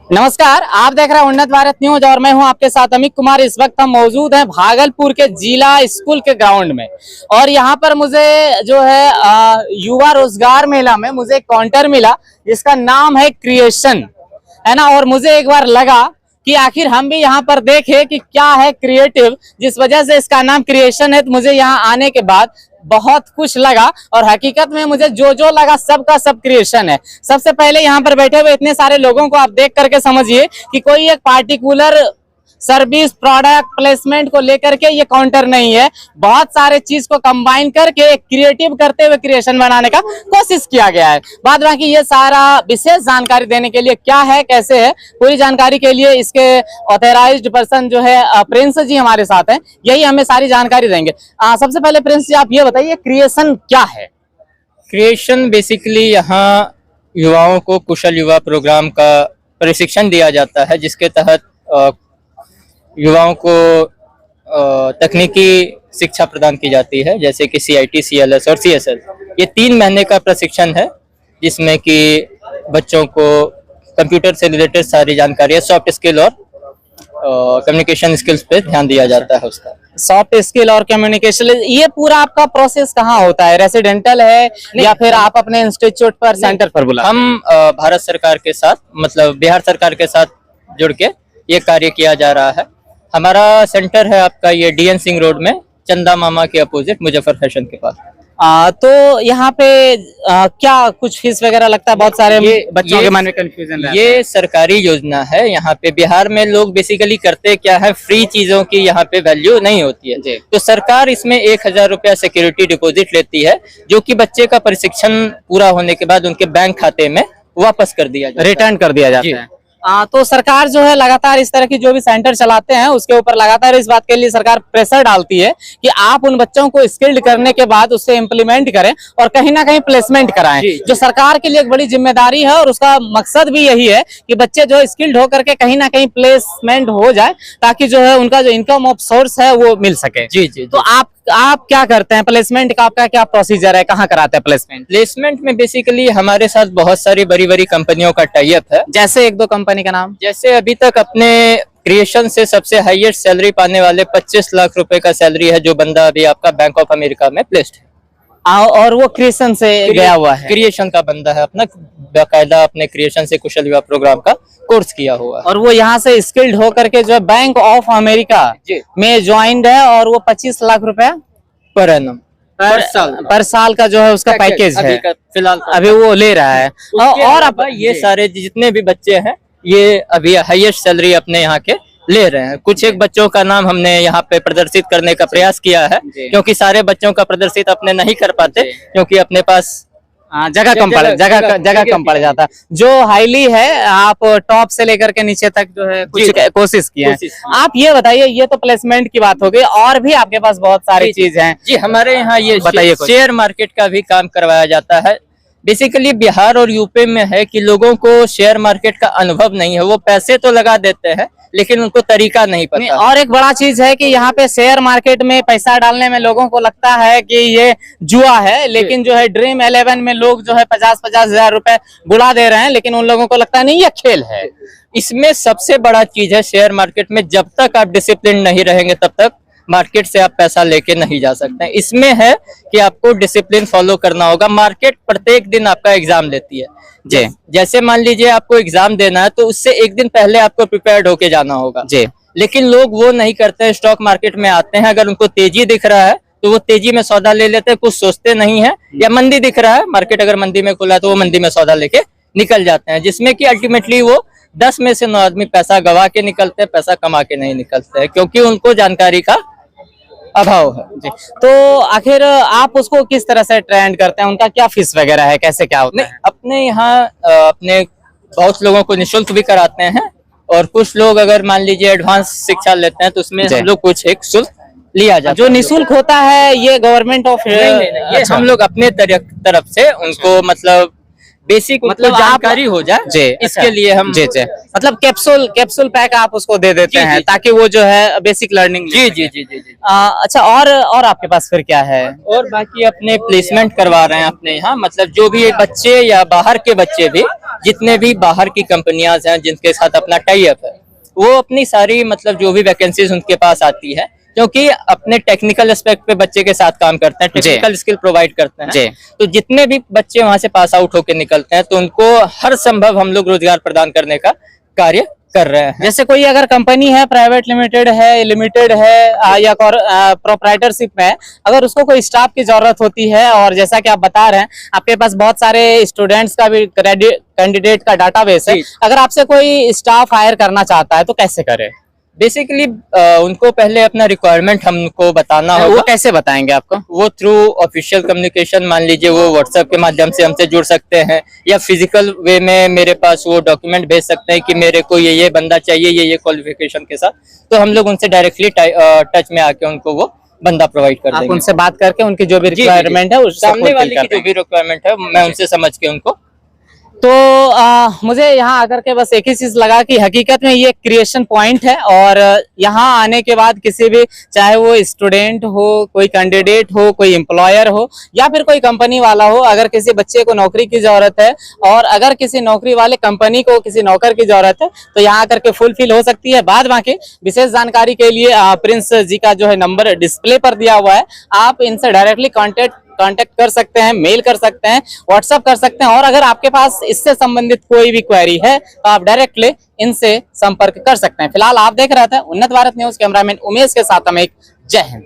नमस्कार, आप देख रहे हैं उन्नत भारत न्यूज और मैं हूं आपके साथ अमित कुमार। इस वक्त हम मौजूद हैं भागलपुर के जिला स्कूल के ग्राउंड में और यहां पर मुझे जो है युवा रोजगार मेला में मुझे एक काउंटर मिला जिसका नाम है क्रिएशन, है ना। और मुझे एक बार लगा कि आखिर हम भी यहाँ पर देखें कि क्या है क्रिएटिव, जिस वजह से इसका नाम क्रिएशन है। तो मुझे यहाँ आने के बाद बहुत कुछ लगा और हकीकत में मुझे जो लगा सब का सब क्रिएशन है। सबसे पहले यहाँ पर बैठे हुए इतने सारे लोगों को आप देख करके समझिए कि कोई एक पार्टिकुलर सर्विस प्रोडक्ट प्लेसमेंट को लेकर के ये काउंटर नहीं है, बहुत सारे चीज को कंबाइन करके एक क्रिएटिव करते हुए क्रिएशन बनाने का कोशिश किया गया है। बाद बाकी ये सारा विशेष जानकारी देने के लिए क्या है कैसे है, पूरी जानकारी के लिए इसके ऑथराइज्ड पर्सन जो है प्रिंस जी हमारे साथ हैं, यही हमें सारी जानकारी देंगे। सबसे पहले प्रिंस जी आप ये बताइए क्रिएशन क्या है। क्रिएशन बेसिकली यहाँ युवाओं को कुशल युवा प्रोग्राम का प्रशिक्षण दिया जाता है, जिसके तहत युवाओं को तकनीकी शिक्षा प्रदान की जाती है, जैसे कि CIT, CLS और CSL। ये 3 महीने का प्रशिक्षण है जिसमें कि बच्चों को कंप्यूटर से रिलेटेड सारी जानकारी है, सॉफ्ट स्किल और कम्युनिकेशन स्किल्स पे ध्यान दिया जाता है। उसका सॉफ्ट स्किल और कम्युनिकेशन, ये पूरा आपका प्रोसेस कहाँ होता है? रेसिडेंटल है या फिर आप अपने इंस्टीट्यूट पर सेंटर पर बुला? हम भारत सरकार के साथ, मतलब बिहार सरकार के साथ जुड़ के ये कार्य किया जा रहा है। हमारा सेंटर है आपका ये DN सिंह रोड में, चंदा मामा के अपोजिट, मुजफ्फर फैशन के पास। तो यहाँ पे क्या कुछ फीस वगैरह लगता है? बहुत सारे बच्चों के मन में कंफ्यूजन है। ये सरकारी योजना है। यहाँ पे बिहार में लोग बेसिकली करते क्या है, फ्री चीजों की यहाँ पे वैल्यू नहीं होती है, तो सरकार इसमें 1000 रुपया सिक्योरिटी डिपॉजिट लेती है, जो कि बच्चे का प्रशिक्षण पूरा होने के बाद उनके बैंक खाते में वापस कर दिया जाता है, रिटर्न कर दिया जाता है। तो सरकार जो है लगातार इस तरह की जो भी सेंटर चलाते हैं उसके ऊपर लगातार इस बात के लिए सरकार प्रेशर डालती है कि आप उन बच्चों को स्किल्ड करने के बाद उससे इम्प्लीमेंट करें और कहीं ना कहीं प्लेसमेंट कराएं, जो सरकार के लिए एक बड़ी जिम्मेदारी है। और उसका मकसद भी यही है कि बच्चे जो स्किल्ड होकर के कहीं ना कहीं प्लेसमेंट हो जाए, ताकि जो है उनका जो इनकम ऑफ सोर्स है वो मिल सके। जी। तो आप क्या करते हैं? प्लेसमेंट का आपका क्या प्रोसीजर है, कहाँ कराते हैं प्लेसमेंट? प्लेसमेंट में बेसिकली हमारे साथ बहुत सारी बड़ी कंपनियों का टाई अप है। जैसे 1-2 कंपनी का नाम? जैसे अभी तक अपने क्रिएशन से सबसे हाईएस्ट सैलरी पाने वाले 25 लाख रुपए का सैलरी है जो बंदा अभी आपका बैंक ऑफ अमेरिका में प्लेस्ड है। और वो क्रिएशन से गया हुआ है? क्रिएशन का बंदा है, अपना बाकायदा अपने क्रिएशन से कुशल युवा प्रोग्राम का कोर्स किया हुआ है, और वो यहाँ से स्किल्ड होकर के जो है बैंक ऑफ अमेरिका में ज्वाइंड है, और वो 25 लाख रुपया पर एनम पर साल का जो है उसका पैकेज है फिलहाल अभी वो ले रहा है। और अब ये सारे जितने भी बच्चे हैं ये अभी हाईएस्ट सैलरी अपने यहाँ के ले रहे हैं। कुछ एक बच्चों का नाम हमने यहाँ पे प्रदर्शित करने का प्रयास किया है, क्योंकि सारे बच्चों का प्रदर्शित अपने नहीं कर पाते, क्योंकि अपने पास जगह कम पड़ जाता। जो हाईली है आप टॉप से लेकर के नीचे तक जो है कुछ कोशिश की है। आप ये बताइए, ये तो प्लेसमेंट की बात हो गई, और भी आपके पास बहुत सारी चीज हैं। जी, हमारे यहाँ ये बताइए शेयर मार्केट का भी काम करवाया जाता है। बेसिकली बिहार और यूपी में है कि लोगों को शेयर मार्केट का अनुभव नहीं है, वो पैसे तो लगा देते हैं लेकिन उनको तरीका नहीं पता। और एक बड़ा चीज है कि यहाँ पे शेयर मार्केट में पैसा डालने में लोगों को लगता है कि ये जुआ है, लेकिन जो है ड्रीम 11 में लोग जो है 50-50 हजार रुपए बुला दे रहे हैं, लेकिन उन लोगों को लगता है नहीं ये खेल है। इसमें सबसे बड़ा चीज है शेयर मार्केट में, जब तक आप डिसिप्लिन नहीं रहेंगे तब तक मार्केट से आप पैसा लेके नहीं जा सकते हैं। इसमें है कि आपको डिसिप्लिन फॉलो करना होगा। मार्केट प्रत्येक दिन आपका एग्जाम लेती है। जी, जैसे मान लीजिए आपको एग्जाम देना है तो उससे एक दिन पहले आपको प्रिपेयर्ड होके जाना होगा जी, लेकिन लोग वो नहीं करते हैं। स्टॉक मार्केट में आते हैं, अगर उनको तेजी दिख रहा है तो वो तेजी में सौदा ले लेते हैं, कुछ सोचते नहीं है। या मंदी दिख रहा है, मार्केट अगर मंदी में खुला है तो वो मंदी में सौदा लेके निकल जाते हैं, जिसमें कि अल्टीमेटली वो 10 में से 9 आदमी पैसा गवा के निकलते हैं, पैसा कमा के नहीं निकलते हैं, क्योंकि उनको जानकारी का अभाव है जी। तो आखिर आप उसको किस तरह से ट्रेंड करते हैं? उनका क्या फीस वगैरह है, कैसे क्या होता है? अपने यहाँ अपने बहुत लोगों को निःशुल्क भी कराते हैं, और कुछ लोग अगर मान लीजिए एडवांस शिक्षा लेते हैं तो उसमें हम लोग कुछ एक शुल्क लिया जाता है। जो निःशुल्क होता है ये गवर्नमेंट ऑफ नहीं, ये हम लोग अपने तरफ से उनको मतलब बेसिक मतलब मतलब जानकारी हो जाए जी, इसके अच्छा। लिए हम जी जी मतलब कैप्सूल पैक आप उसको दे देते जी, हैं जी, ताकि वो जो है बेसिक लर्निंग जी जी जी जी जी अच्छा और आपके पास फिर क्या है? और बाकी अपने प्लेसमेंट करवा रहे हैं अपने यहाँ, मतलब जो भी ये बच्चे या बाहर के बच्चे भी, जितने भी बाहर की कंपनियां हैं जिनके साथ अपना टाई अप है, वो अपनी सारी मतलब जो भी वैकेंसीज उनके पास आती है, क्योंकि अपने टेक्निकल एस्पेक्ट पे बच्चे के साथ काम करते हैं, टेक्निकल स्किल प्रोवाइड करते जी। हैं, तो जितने भी बच्चे वहां से पास आउट होकर निकलते हैं तो उनको हर संभव हम लोग रोजगार प्रदान करने का कार्य कर रहे हैं। जैसे कोई अगर कंपनी है, प्राइवेट लिमिटेड है या प्रोप्राइटरशिप में है, अगर उसको कोई स्टाफ की जरूरत होती है और जैसा कि आप बता रहे हैं आपके पास बहुत सारे स्टूडेंट्स का भी कैंडिडेट का डाटाबेस है, जी। अगर आपसे कोई स्टाफ हायर करना चाहता है तो कैसे करे? बेसिकली उनको पहले अपना रिक्वायरमेंट हमको बताना वो होगा। कैसे बताएंगे आपको? वो थ्रू ऑफिशियल कम्युनिकेशन, मान लीजिए वो व्हाट्सएप के माध्यम से हमसे जुड़ सकते हैं, या फिजिकल वे में मेरे पास वो डॉक्यूमेंट भेज सकते हैं कि मेरे को ये बंदा चाहिए, ये क्वालिफिकेशन के साथ, तो हम लोग उनसे डायरेक्टली टच में आके उनको वो बंदा प्रोवाइड कर आप देंगे। उनसे बात करके उनकी जो भी जी, जी, जी। रिक्वायरमेंट है उससे सामने fulfill वाले कर की जो देंगे। भी रिक्वायरमेंट है मैं उनसे समझ के उनको। तो मुझे यहाँ आकर के बस एक ही चीज लगा कि हकीकत में ये क्रिएशन पॉइंट है, और यहाँ आने के बाद किसी भी, चाहे वो स्टूडेंट हो, कोई कैंडिडेट हो, कोई एम्प्लॉयर हो, या फिर कोई कंपनी वाला हो, अगर किसी बच्चे को नौकरी की जरूरत है और अगर किसी नौकरी वाले कंपनी को किसी नौकर की जरूरत है तो यहाँ आकर के फुलफिल हो सकती है। बाद बाकी विशेष जानकारी के लिए प्रिंस जी का जो है नंबर डिस्प्ले पर दिया हुआ है, आप इनसे डायरेक्टली कांटेक्ट कर सकते हैं, मेल कर सकते हैं, व्हाट्सएप कर सकते हैं, और अगर आपके पास इससे संबंधित कोई भी क्वेरी है तो आप डायरेक्टली इनसे संपर्क कर सकते हैं। फिलहाल आप देख रहे थे उन्नत भारत न्यूज, कैमरामैन उमेश के साथ हम एक जय हिंद।